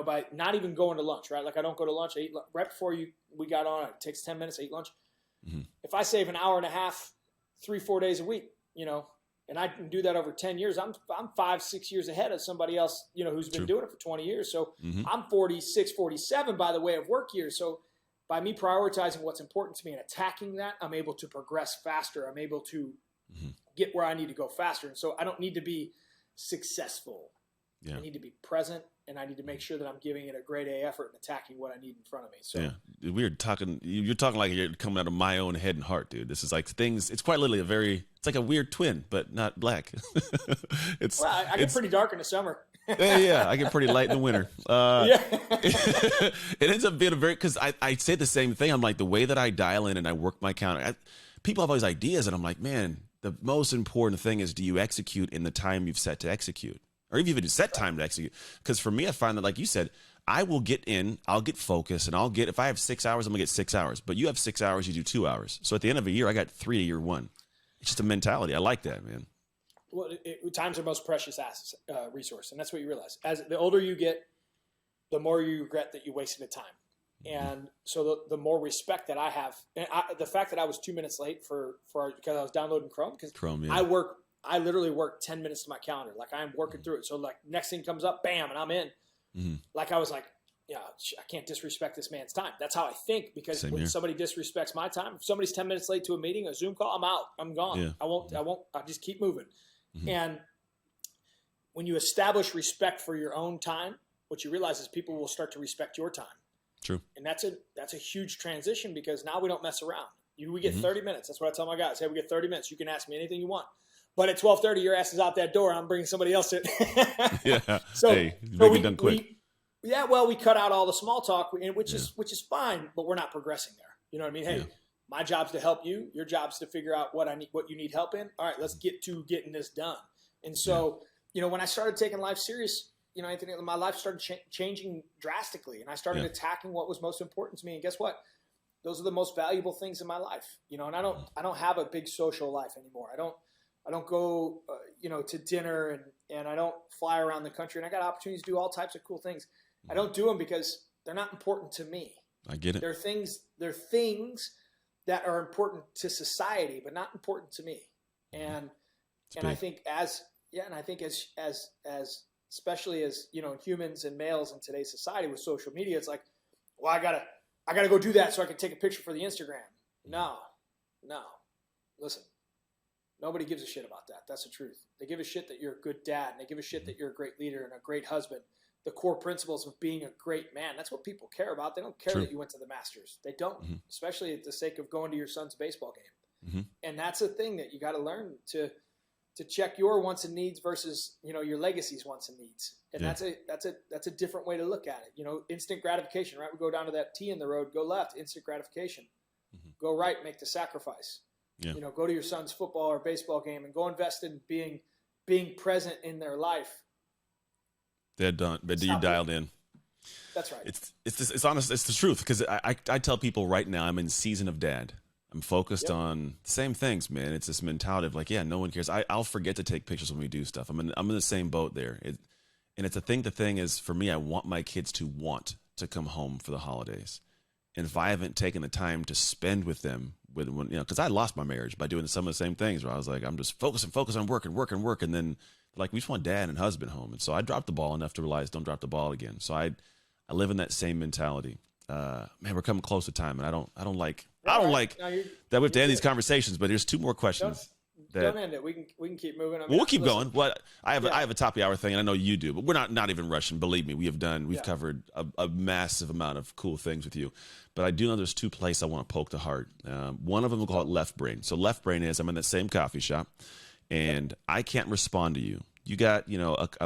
by not even going to lunch, right? Like, I don't go to lunch. I eat right before we got on. It takes 10 minutes. I eat lunch. If I save an hour and a half, 3-4 days a week, and I can do that over 10 years, I'm 5-6 years ahead of somebody else, who's been doing it for 20 years. So I'm 46, 47 by the way of work years. So by me prioritizing what's important to me and attacking that, I'm able to progress faster. I'm able to get where I need to go faster. And so I don't need to be successful. Yeah. I need to be present, and I need to make sure that I'm giving it a grade A effort and attacking what I need in front of me. So you're talking like you're coming out of my own head and heart, dude. This is like things. It's quite literally it's like a weird twin, but not black. I get pretty dark in the summer. yeah, I get pretty light in the winter. It ends up being because I say the same thing. I'm like, the way that I dial in and I work my counter. People have all these ideas, and I'm like, man, the most important thing is, do you execute in the time you've set to execute? Or even set time to execute. Because for me, I find that, like you said, I will get in, I'll get focused, and if I have 6 hours, I'm going to get 6 hours. But you have 6 hours, you do 2 hours. So at the end of a year, I got 3 a year one. It's just a mentality. I like that, man. Well, time's our most precious resource, and that's what you realize. As the older you get, the more you regret that you wasted the time. And so the more respect that I have, and the fact that I was 2 minutes late because I was downloading Chrome, because I literally work 10 minutes to my calendar. Like, I'm working through it. So, like, next thing comes up, bam, and I'm in. Like, I was like, I can't disrespect this man's time. That's how I think, because Same when here. somebody disrespects my time, if somebody's 10 minutes late to a meeting, a Zoom call, I'm out. I'm gone. Yeah. I just keep moving. Mm-hmm. And when you establish respect for your own time, what you realize is people will start to respect your time. True. And that's a huge transition, because now we don't mess around. We get Mm-hmm. 30 minutes. That's what I tell my guys. Hey, we get 30 minutes. You can ask me anything you want. But at 12:30, your ass is out that door. I'm bringing somebody else in. Yeah. So, hey, make it done quick. We cut out all the small talk, which is fine, but we're not progressing there. You know what I mean? Hey, my job's to help you. Your job's to figure out what you need help in. All right, let's get to getting this done. And so, when I started taking life serious, Anthony, my life started changing drastically, and I started attacking what was most important to me. And guess what? Those are the most valuable things in my life. And I don't have a big social life anymore. I don't go, to dinner and I don't fly around the country, and I got opportunities to do all types of cool things. I don't do them because they're not important to me. I get it. They're things that are important to society, but not important to me. And I think as especially as, humans and males in today's society with social media, it's like, well, I gotta go do that so I can take a picture for the Instagram. No, listen, nobody gives a shit about that. That's the truth. They give a shit that you're a good dad, and they give a shit that you're a great leader and a great husband. The core principles of being a great man. That's what people care about. They don't care that you went to the Masters. They don't, especially at the sake of going to your son's baseball game. Mm-hmm. And that's the thing that you got to learn to check your wants and needs versus, your legacy's wants and needs. And that's a different way to look at it. Instant gratification, right? We go down to that T in the road, go left, instant gratification. Mm-hmm. Go right, make the sacrifice. Yeah. Go to your son's football or baseball game and go invest in being present in their life. They're done, but you dialed in. That's right. It's honest. It's the truth, because I tell people right now I'm in season of dad. I'm focused on the same things, man. It's this mentality of like, no one cares. I'll forget to take pictures when we do stuff. I'm in the same boat there. And it's a thing. The thing is, for me, I want my kids to want to come home for the holidays. And if I haven't taken the time to spend with them, because I lost my marriage by doing some of the same things, where I was like, I'm just focus on work, and then like, we just want dad and husband home. And so I dropped the ball enough to realize, don't drop the ball again. So I live in that same mentality. Man, we're coming close to time, and I don't like that we have to end these conversations. But there's two more questions. Don't end it. We can keep moving. We'll keep going. What I have a top of the hour thing, and I know you do, but we're not even rushing. Believe me, we've covered a massive amount of cool things with you. But I do know there's two places I want to poke the heart. One of them we'll call it left brain. So left brain is, I'm in that same coffee shop, and I can't respond to you. You got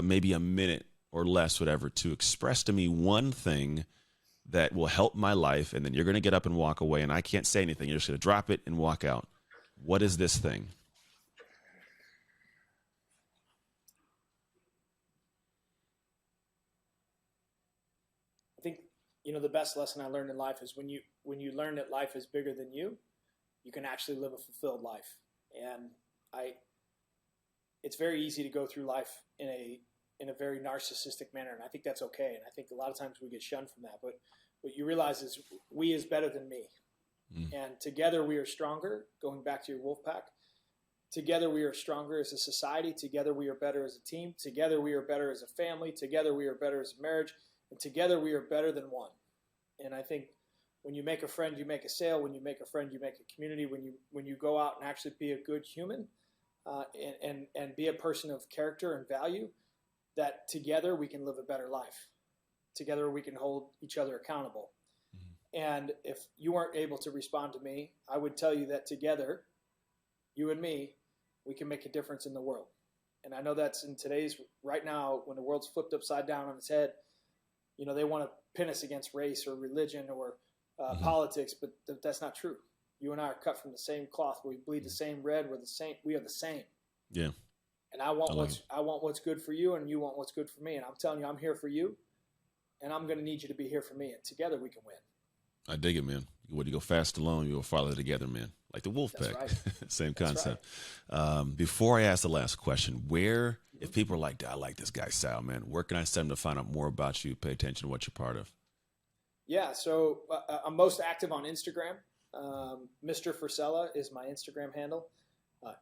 maybe a minute or less, whatever, to express to me one thing that will help my life, and then you're going to get up and walk away, and I can't say anything. You're just going to drop it and walk out. What is this thing? I think, the best lesson I learned in life is when you learn that life is bigger than you can actually live a fulfilled life. And it's very easy to go through life in a very narcissistic manner, and I think that's okay. And I think a lot of times we get shunned from that. But what you realize is we is better than me. And together we are stronger, going back to your wolf pack. Together we are stronger as a society. Together we are better as a team. Together we are better as a family. Together we are better as a marriage. And together we are better than one. And I think when you make a friend, you make a sale. When you make a friend, you make a community. When you go out and actually be a good human and be a person of character and value, that together we can live a better life. Together we can hold each other accountable. And if you weren't able to respond to me, I would tell you that together, you and me, we can make a difference in the world. And I know that's in today's, right now, when the world's flipped upside down on its head, they want to pin us against race or religion or politics, but that's not true. You and I are cut from the same cloth. We bleed the same red. We are the same. Yeah. And I want what's good for you, and you want what's good for me. And I'm telling you, I'm here for you, and I'm going to need you to be here for me. And together we can win. I dig it, man. When you go fast alone, you go farther together, man. Like the wolf pack. Right. Same concept. Right. Before I ask the last question, if people are like, I like this guy's style, man, where can I send them to find out more about you, pay attention to what you're part of? Yeah, so I'm most active on Instagram. Mr. Frisella is my Instagram handle,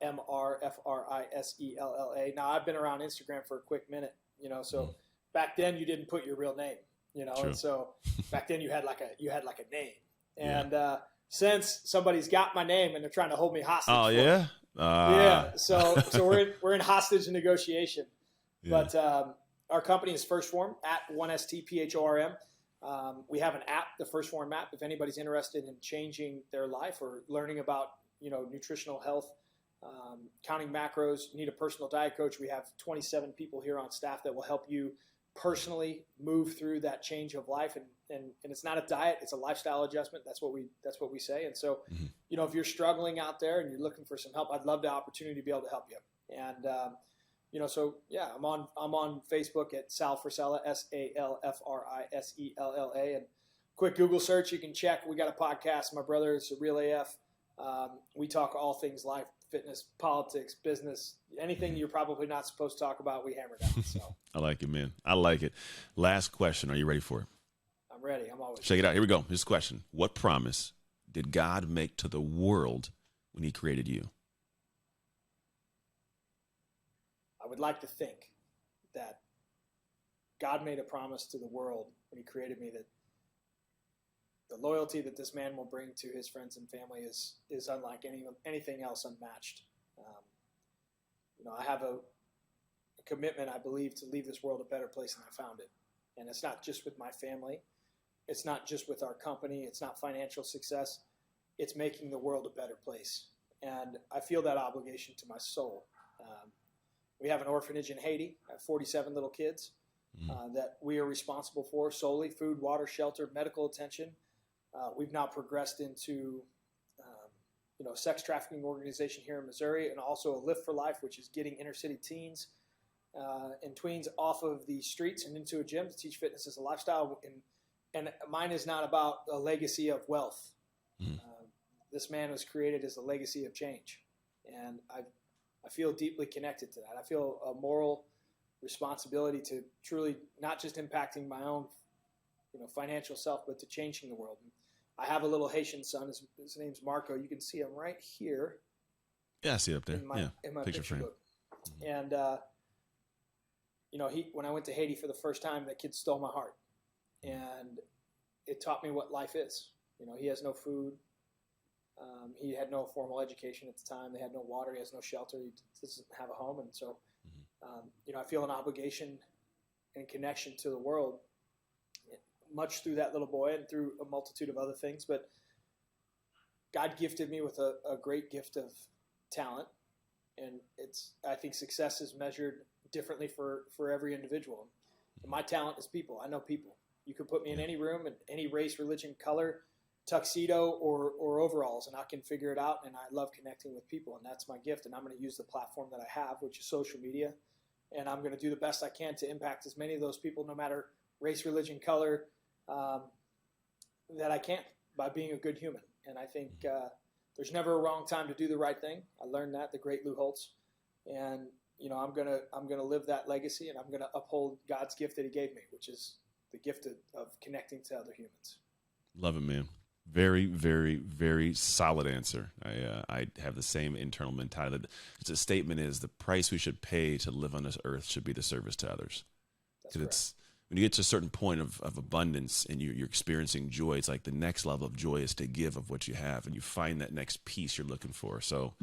MRFRISELLA. Now, I've been around Instagram for a quick minute, so back then you didn't put your real name. True. And so back then you had like a name. And since somebody's got my name and they're trying to hold me hostage. Oh, yeah? Yeah. So we're in hostage negotiation. Yeah. But our company is First Form at wildest. We have an app, the First Form app. If anybody's interested in changing their life or learning about nutritional health, counting macros, need a personal diet coach, we have 27 people here on staff that will help you personally move through that change of life. And it's not a diet, it's a lifestyle adjustment. That's what we say. And so, if you're struggling out there and you're looking for some help, I'd love the opportunity to be able to help you. And, I'm on Facebook at Sal Frisella, SALFRISELLA, and quick Google search. You can check. We got a podcast. My brother is a real AF. We talk all things life, fitness, politics, business, anything you're probably not supposed to talk about. We hammer down. So I like it, man. I like it. Last question. Are you ready for it? I'm ready. I'm always Check it out. Here we go. Here's the question. What promise did God make to the world when he created you? I would like to think that God made a promise to the world when he created me that the loyalty that this man will bring to his friends and family is unlike anything else, unmatched. I have a commitment, I believe, to leave this world a better place than I found it. And it's not just with my family. It's not just with our company. It's not financial success. It's making the world a better place. And I feel that obligation to my soul. We have an orphanage in Haiti. I have 47 little kids that we are responsible for solely: food, water, shelter, medical attention. We've now progressed into sex trafficking organization here in Missouri, and also a Lift for Life, which is getting inner city teens and tweens off of the streets and into a gym to teach fitness as a lifestyle. And mine is not about a legacy of wealth. This man was created as a legacy of change, and I feel deeply connected to that. I feel a moral responsibility to truly not just impacting my own, financial self, but to changing the world. I have a little Haitian son. His name's Marco. You can see him right here. Yeah, I see it up there. In my picture frame. book. And when I went to Haiti for the first time, that kid stole my heart, and it taught me what life is. He has no food. He had no formal education at the time. They had no water. He has no shelter. He doesn't have a home. And so, I feel an obligation and connection to the world, much through that little boy and through a multitude of other things. But God gifted me with a great gift of talent. And I think success is measured differently for every individual. And my talent is people. I know people. You could put me in any room, in any race, religion, color, tuxedo or overalls, and I can figure it out. And I love connecting with people, and that's my gift. And I'm going to use the platform that I have, which is social media, and I'm going to do the best I can to impact as many of those people, no matter race, religion, color, that I can, by being a good human. And I think there's never a wrong time to do the right thing. I learned that the great Lou Holtz, and I'm gonna live that legacy, and I'm gonna uphold God's gift that He gave me, which is the gift of connecting to other humans. Love it, man. Very, very, very solid answer. I have the same internal mentality. The statement is the price we should pay to live on this earth should be the service to others. Because it's when you get to a certain point of abundance and you're experiencing joy, it's like the next level of joy is to give of what you have, and you find that next piece you're looking for. So,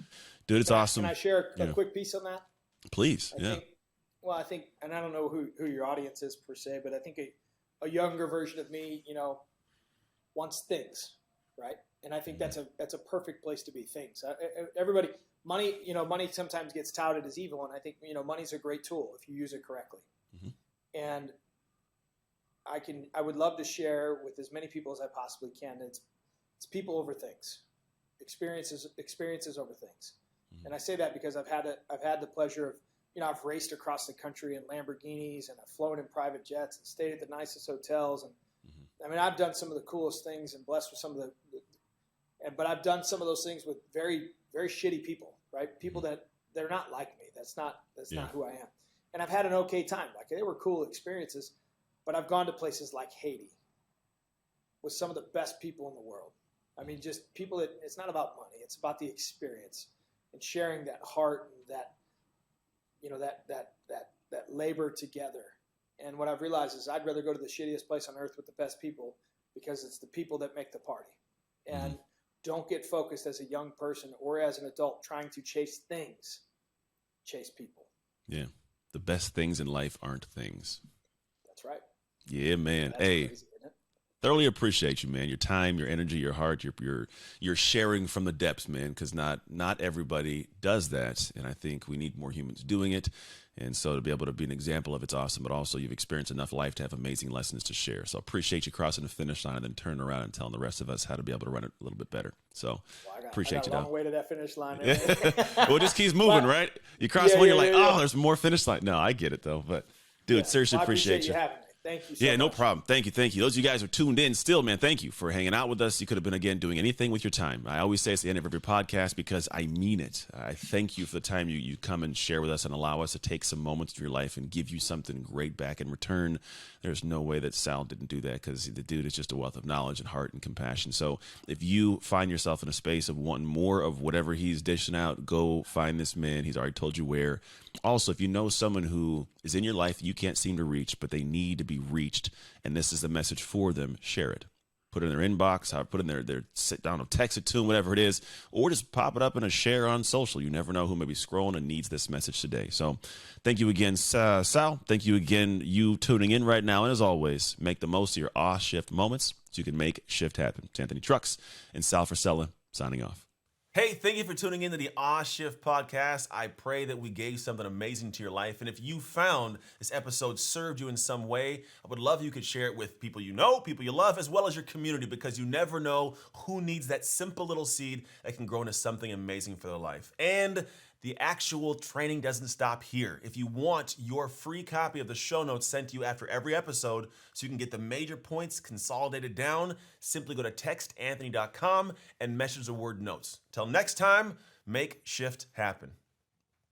dude, it's awesome. Can I share a quick piece on that? Please. I think, and I don't know who your audience is per se, but I think a younger version of me, wants things, right? And I think that's a perfect place to be. Things. Everybody, money sometimes gets touted as evil, and I think money's a great tool if you use it correctly. And I would love to share with as many people as I possibly can. It's people over things, experiences over things. And I say that because I've had the pleasure of, I've raced across the country in Lamborghinis, and I've flown in private jets and stayed at the nicest hotels. And I mean, I've done some of the coolest things and blessed with some of but I've done some of those things with very, very shitty people, right? People that they're not like me. That's not who I am. And I've had an okay time. Like, they were cool experiences, but I've gone to places like Haiti with some of the best people in the world. I mean, just people that it's not about money. It's about the experience and sharing that heart and that, that labor together. And what I've realized is I'd rather go to the shittiest place on earth with the best people, because it's the people that make the party. And don't get focused as a young person or as an adult trying to chase things. Chase people. Yeah. The best things in life aren't things. That's right. Yeah, man. That's hey, crazy, isn't it? thoroughly appreciate you, man. Your time, your energy, your heart, you're sharing from the depths, man, because not everybody does that. And I think we need more humans doing it. And so to be able to be an example of it's awesome, but also you've experienced enough life to have amazing lessons to share. So appreciate you crossing the finish line and then turning around and telling the rest of us how to be able to run it a little bit better. So appreciate you, I got a long way to that finish line. Well, it just keeps moving, right? You cross one, you're like, oh, there's more finish line. No, I get it though. But dude, seriously appreciate you. You having me. Thank you so much. No problem. Thank you. Those of you guys who are tuned in still, man, thank you for hanging out with us. You could have been, again, doing anything with your time. I always say it's the end of every podcast because I mean it. I thank you for the time you come and share with us and allow us to take some moments of your life and give you something great back in return. There's no way that Sal didn't do that, because the dude is just a wealth of knowledge and heart and compassion. So if you find yourself in a space of wanting more of whatever he's dishing out, go find this man. He's already told you where. Also, if you know someone who is in your life you can't seem to reach, but they need to be reached, and this is the message for them, share it. Put it in their inbox, put it in their sit down or text it to them, whatever it is, or just pop it up in a share on social. You never know who may be scrolling and needs this message today. So thank you again, Sal. Thank you again, you tuning in right now. And as always, make the most of your shift moments so you can make shift happen. It's Anthony Trucks and Sal Frisella signing off. Hey, thank you for tuning in to the Shift podcast. I pray that we gave something amazing to your life. And if you found this episode served you in some way, I would love if you could share it with people you know, people you love, as well as your community, because you never know who needs that simple little seed that can grow into something amazing for their life. And the actual training doesn't stop here. If you want your free copy of the show notes sent to you after every episode so you can get the major points consolidated down, simply go to textanthony.com and message the word notes. Till next time, make shift happen.